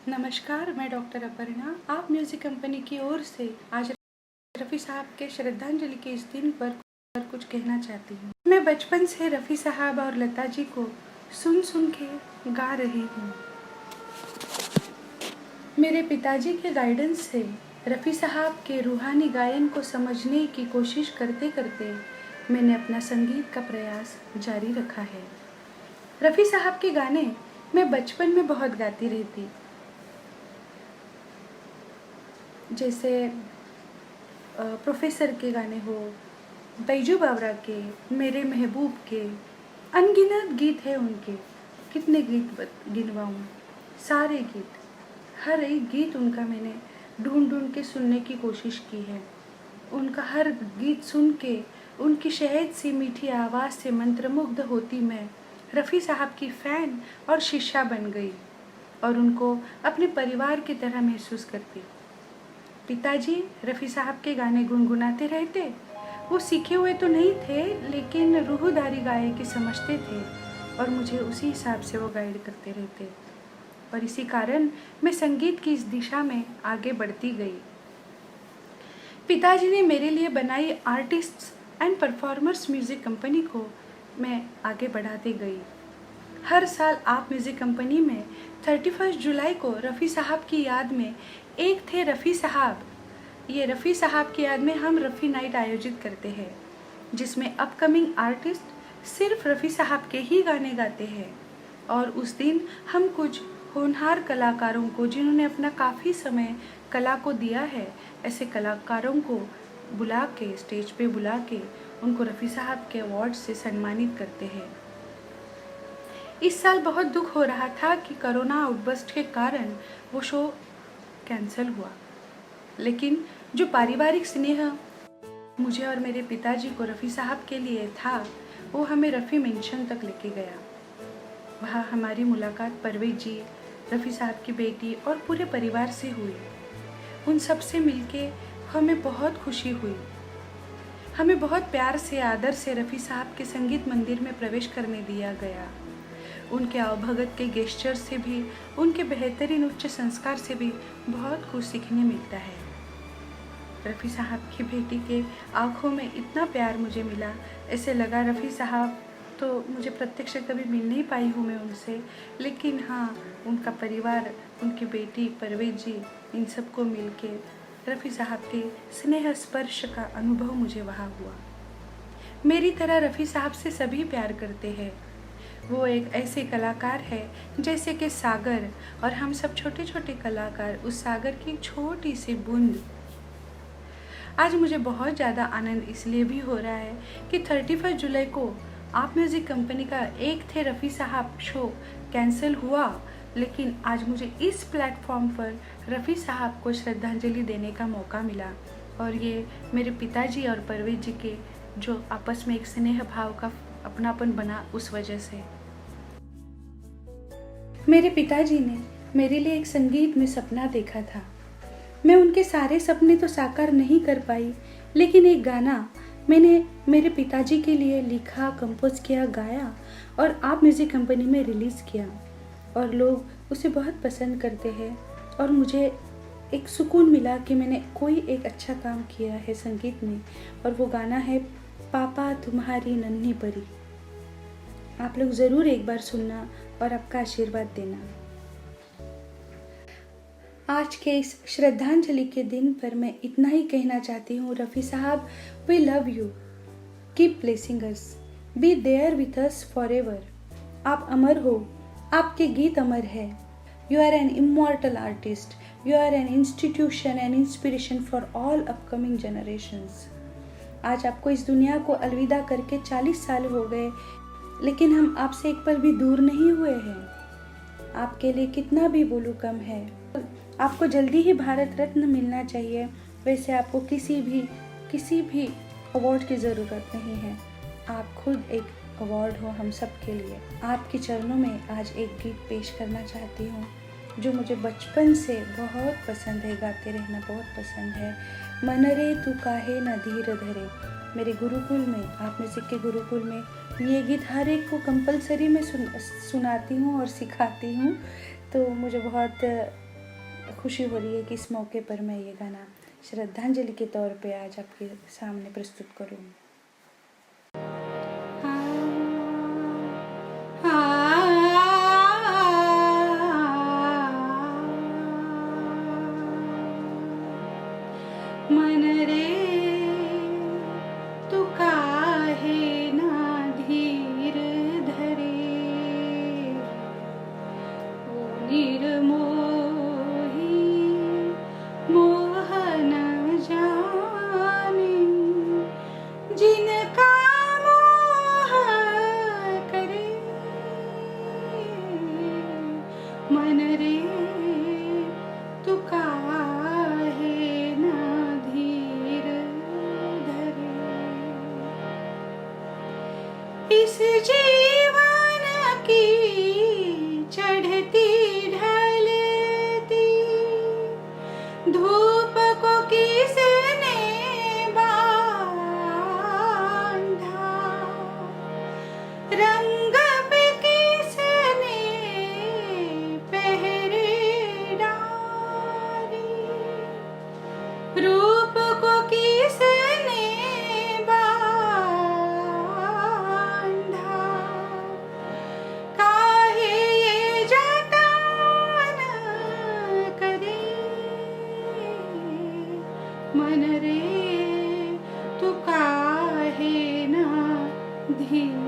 नमस्कार, मैं डॉक्टर अपर्णा। आप म्यूज़िक कंपनी की ओर से आज रफ़ी साहब के श्रद्धांजलि के इस दिन पर कुछ कहना चाहती हूँ। मैं बचपन से रफ़ी साहब और लता जी को सुन सुन के गा रही हूँ। मेरे पिताजी के गाइडेंस से रफ़ी साहब के रूहानी गायन को समझने की कोशिश करते करते मैंने अपना संगीत का प्रयास जारी रखा है। रफ़ी साहब के गाने मैं बचपन में बहुत गाती रहती, जैसे प्रोफेसर के गाने हो, बैजू बावरा के, मेरे महबूब के, अनगिनत गीत है उनके। कितने गीत गिनवाऊँ, सारे गीत, हर एक गीत उनका मैंने ढूंढ ढूंढ के सुनने की कोशिश की है। उनका हर गीत सुन के उनकी शहद सी मीठी आवाज़ से मंत्रमुग्ध होती मैं रफ़ी साहब की फ़ैन और शिष्या बन गई और उनको अपने परिवार की तरह महसूस करती। पिताजी रफ़ी साहब के गाने गुनगुनाते रहते। वो सीखे हुए तो नहीं थे, लेकिन रूहदारी गायकी समझते थे और मुझे उसी हिसाब से वो गाइड करते रहते और इसी कारण मैं संगीत की इस दिशा में आगे बढ़ती गई। पिताजी ने मेरे लिए बनाई artists and performers music company को मैं आगे बढ़ाती गई। हर साल आप म्यूज़िक कंपनी में 31 जुलाई को रफ़ी साहब की याद में एक थे रफ़ी साहब, ये रफ़ी साहब की याद में हम रफ़ी नाइट आयोजित करते हैं, जिसमें अपकमिंग आर्टिस्ट सिर्फ रफ़ी साहब के ही गाने गाते हैं। और उस दिन हम कुछ होनहार कलाकारों को, जिन्होंने अपना काफ़ी समय कला को दिया है, ऐसे कलाकारों को बुला के, स्टेज पे बुला के उनको रफ़ी साहब के अवार्ड से सम्मानित करते हैं। इस साल बहुत दुख हो रहा था कि कोरोना आउटबर्स्ट के कारण वो शो कैंसिल हुआ, लेकिन जो पारिवारिक स्नेह मुझे और मेरे पिताजी को रफ़ी साहब के लिए था, वो हमें रफ़ी मेंशन तक लेके गया। वहाँ हमारी मुलाकात परवेज जी, रफ़ी साहब की बेटी और पूरे परिवार से हुई। उन सब से मिलके हमें बहुत खुशी हुई। हमें बहुत प्यार से, आदर से रफ़ी साहब के संगीत मंदिर में प्रवेश करने दिया गया। उनके अवभगत के गेस्चर से भी, उनके बेहतरीन उच्च संस्कार से भी बहुत कुछ सीखने मिलता है। रफ़ी साहब की बेटी के आँखों में इतना प्यार मुझे मिला, ऐसे लगा रफ़ी साहब तो मुझे प्रत्यक्ष कभी मिल नहीं पाई हूँ मैं उनसे, लेकिन हाँ, उनका परिवार, उनकी बेटी परवेज जी, इन सबको मिल के रफ़ी साहब के स्नेह स्पर्श का अनुभव मुझे वहाँ हुआ। मेरी तरह रफ़ी साहब से सभी प्यार करते हैं। वो एक ऐसे कलाकार है जैसे कि सागर, और हम सब छोटे छोटे कलाकार उस सागर की छोटी सी बूंद। आज मुझे बहुत ज़्यादा आनंद इसलिए भी हो रहा है कि 31 जुलाई को आप म्यूज़िक कंपनी का एक थे रफ़ी साहब शो कैंसिल हुआ, लेकिन आज मुझे इस प्लेटफॉर्म पर रफ़ी साहब को श्रद्धांजलि देने का मौका मिला, और ये मेरे पिताजी और परवेज जी के जो आपस में एक स्नेह भाव का अपनापन बना, उस वजह से। मेरे पिताजी ने मेरे लिए एक संगीत में सपना देखा था। मैं उनके सारे सपने तो साकार नहीं कर पाई, लेकिन एक गाना मैंने मेरे पिताजी के लिए लिखा, कंपोज किया, गाया और आप म्यूज़िक कंपनी में रिलीज़ किया, और लोग उसे बहुत पसंद करते हैं और मुझे एक सुकून मिला कि मैंने कोई एक अच्छा काम किया है संगीत में, और वो गाना है पापा तुम्हारी नन्ही परी। आप लोग ज़रूर एक बार सुनना और आपका आशीर्वाद देना। आज के इस श्रद्धांजलि के दिन पर मैं इतना ही कहना चाहती हूँ, रफ़ी साहब, we love you, keep blessing us, be there with us forever. आप अमर हो, आपके गीत अमर है। You are an immortal artist, you are an institution and inspiration for all upcoming generations. आज आपको इस दुनिया को अलविदा करके 40 साल हो गए, लेकिन हम आपसे एक पल भी दूर नहीं हुए हैं। आपके लिए कितना भी बोलूं कम है। आपको जल्दी ही भारत रत्न मिलना चाहिए। वैसे आपको किसी भी अवार्ड की ज़रूरत नहीं है, आप खुद एक अवार्ड हो हम सब के लिए। आपके चरणों में आज एक गीत पेश करना चाहती हूँ जो मुझे बचपन से बहुत पसंद है, गाते रहना बहुत पसंद है। मन रे तू काहे न धीर धरे। मेरे गुरुकुल में, आप म्यूज़िक के गुरुकुल में ये गीत हर एक को कंपलसरी में सुनाती हूँ और सिखाती हूँ, तो मुझे बहुत खुशी हो रही है कि इस मौके पर मैं ये गाना श्रद्धांजलि के तौर पे आज आपके सामने प्रस्तुत करूँ। मन रे तू काहे ना धीर धरे, ओ निर्मोही मोह न जाने, जिनका मोह करे। मन रे तू काहे ना धीर धरे, इस जीवन की चढ़ती ढलती धूप को किसने बांधा, रंग पे किसने पहरे डाली, रूप को किसने बांधा, काहे ये जतन करे। मन रे तू काहे ना धीर